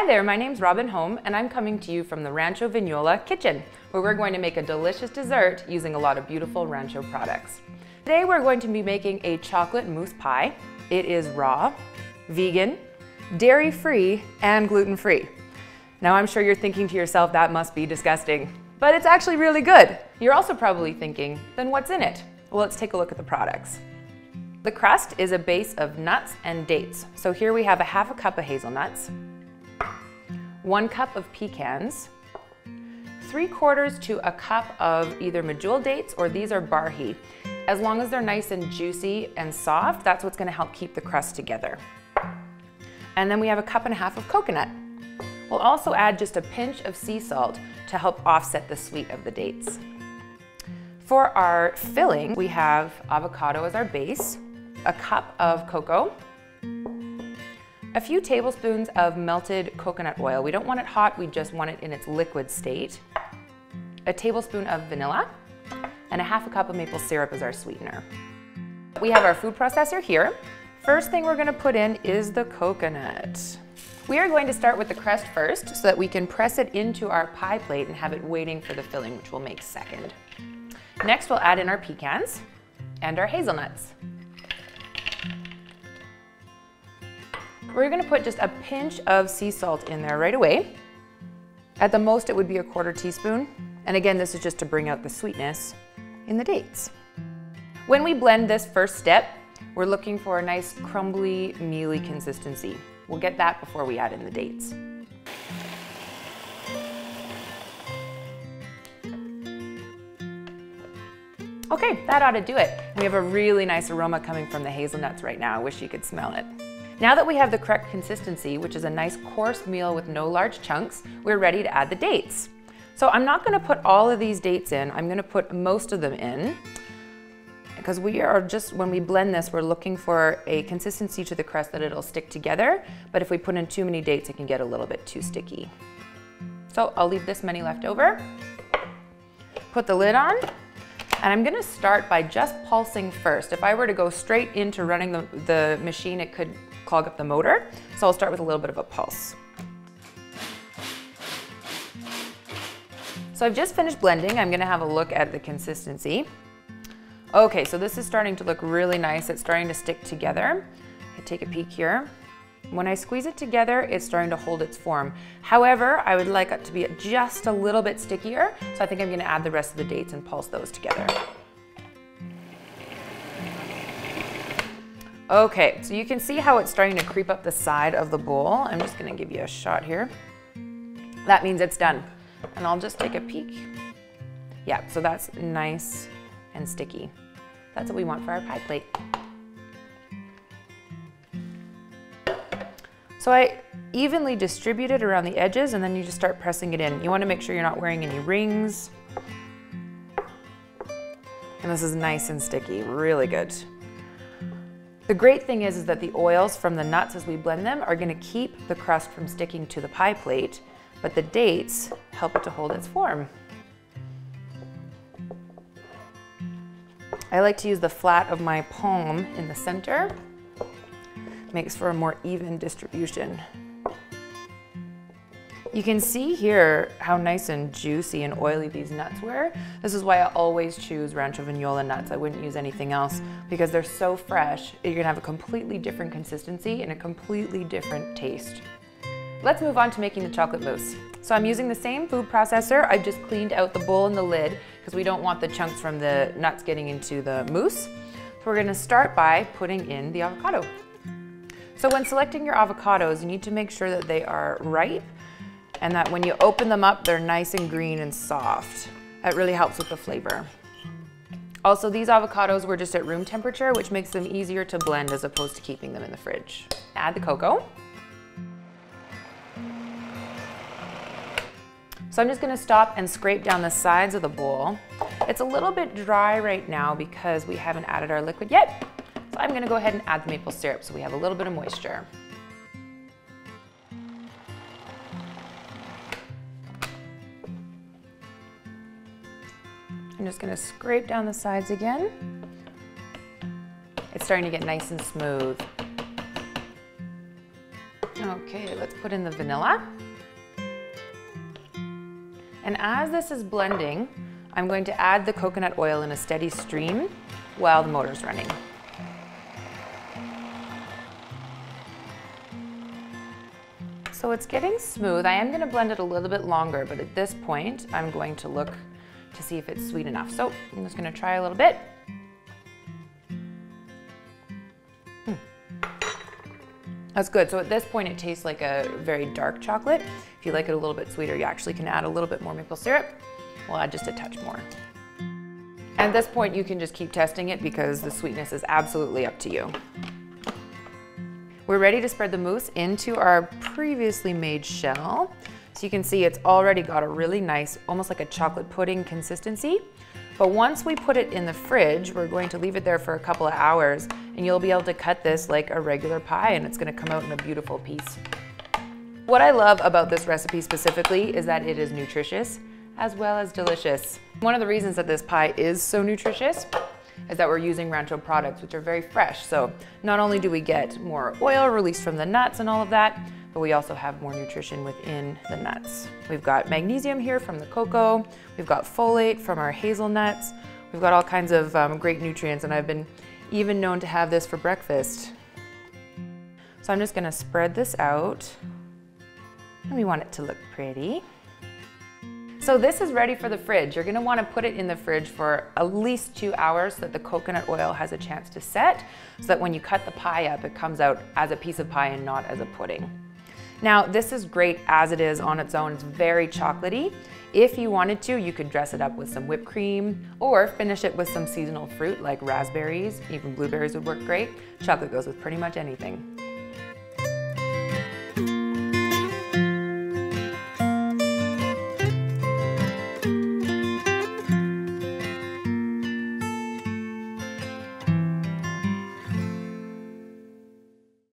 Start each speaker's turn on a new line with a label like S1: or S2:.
S1: Hi there, my name's Robyn Home, and I'm coming to you from the Rancho Vignola kitchen, where we're going to make a delicious dessert using a lot of beautiful Rancho products. Today we're going to be making a chocolate mousse pie. It is raw, vegan, dairy-free, and gluten-free. Now I'm sure you're thinking to yourself, that must be disgusting, but it's actually really good. You're also probably thinking, then what's in it? Well, let's take a look at the products. The crust is a base of nuts and dates. So here we have a half a cup of hazelnuts, 1 cup of pecans, 3/4 to a cup of either medjool dates or these are barhis. As long as they're nice and juicy and soft, that's what's gonna help keep the crust together. And then we have a 1.5 cups of coconut. We'll also add just a pinch of sea salt to help offset the sweet of the dates. For our filling, we have avocado as our base, a cup of cocoa, a few tablespoons of melted coconut oil. We don't want it hot, we just want it in its liquid state. A tablespoon of vanilla, and a 1/2 cup of maple syrup as our sweetener. We have our food processor here. First thing we're gonna put in is the coconut. We are going to start with the crust first so that we can press it into our pie plate and have it waiting for the filling, which we'll make second. Next, we'll add in our pecans and our hazelnuts. We're gonna put just a pinch of sea salt in there right away. At the most, it would be a 1/4 teaspoon. And again, this is just to bring out the sweetness in the dates. When we blend this first step, we're looking for a nice crumbly, mealy consistency. We'll get that before we add in the dates. Okay, that ought to do it. We have a really nice aroma coming from the hazelnuts right now. I wish you could smell it. Now that we have the correct consistency, which is a nice coarse meal with no large chunks, we're ready to add the dates. So I'm not gonna put all of these dates in, I'm gonna put most of them in, because when we blend this, we're looking for a consistency to the crust that it'll stick together, but if we put in too many dates, it can get a little bit too sticky. So I'll leave this many left over, put the lid on, and I'm gonna start by just pulsing first. If I were to go straight into running the machine, it could clog up the motor. So I'll start with a little bit of a pulse. So I've just finished blending. I'm gonna have a look at the consistency. Okay, so this is starting to look really nice. It's starting to stick together. I take a peek here. When I squeeze it together, it's starting to hold its form. However, I would like it to be just a little bit stickier, so I think I'm gonna add the rest of the dates and pulse those together. Okay, so you can see how it's starting to creep up the side of the bowl. I'm just gonna give you a shot here. That means it's done. And I'll just take a peek. Yeah, so that's nice and sticky. That's what we want for our pie plate. So I evenly distribute it around the edges and then you just start pressing it in. You want to make sure you're not wearing any rings. And this is nice and sticky, really good. The great thing is that the oils from the nuts as we blend them are going to keep the crust from sticking to the pie plate, but the dates help it to hold its form. I like to use the flat of my palm in the center. Makes for a more even distribution. You can see here how nice and juicy and oily these nuts were. This is why I always choose Rancho Vignola nuts. I wouldn't use anything else because they're so fresh. You're gonna have a completely different consistency and a completely different taste. Let's move on to making the chocolate mousse. So I'm using the same food processor. I've just cleaned out the bowl and the lid because we don't want the chunks from the nuts getting into the mousse. So we're gonna start by putting in the avocado. So when selecting your avocados, you need to make sure that they are ripe and that when you open them up, they're nice and green and soft. That really helps with the flavor. Also, these avocados were just at room temperature, which makes them easier to blend as opposed to keeping them in the fridge. Add the cocoa. So I'm just gonna stop and scrape down the sides of the bowl. It's a little bit dry right now because we haven't added our liquid yet. So I'm gonna go ahead and add the maple syrup so we have a little bit of moisture. I'm just gonna scrape down the sides again. It's starting to get nice and smooth. Okay, let's put in the vanilla. And as this is blending, I'm going to add the coconut oil in a steady stream while the motor's running. So it's getting smooth. I am going to blend it a little bit longer, but at this point, I'm going to look to see if it's sweet enough. So I'm just going to try a little bit. That's good. So at this point, it tastes like a very dark chocolate. If you like it a little bit sweeter, you actually can add a little bit more maple syrup. We'll add just a touch more. At this point, you can just keep testing it because the sweetness is absolutely up to you. We're ready to spread the mousse into our previously made shell. So you can see it's already got a really nice, almost like a chocolate pudding consistency. But once we put it in the fridge, we're going to leave it there for a couple of hours and you'll be able to cut this like a regular pie and it's going to come out in a beautiful piece. What I love about this recipe specifically is that it is nutritious as well as delicious. One of the reasons that this pie is so nutritious is that we're using Rancho products, which are very fresh. So not only do we get more oil released from the nuts and all of that, but we also have more nutrition within the nuts. We've got magnesium here from the cocoa. We've got folate from our hazelnuts. We've got all kinds of great nutrients, and I've been even known to have this for breakfast. So I'm just gonna spread this out, and we want it to look pretty. So this is ready for the fridge. You're gonna wanna put it in the fridge for at least 2 hours so that the coconut oil has a chance to set, so that when you cut the pie up, it comes out as a piece of pie and not as a pudding. Now, this is great as it is on its own. It's very chocolatey. If you wanted to, you could dress it up with some whipped cream or finish it with some seasonal fruit like raspberries. Even blueberries would work great. Chocolate goes with pretty much anything.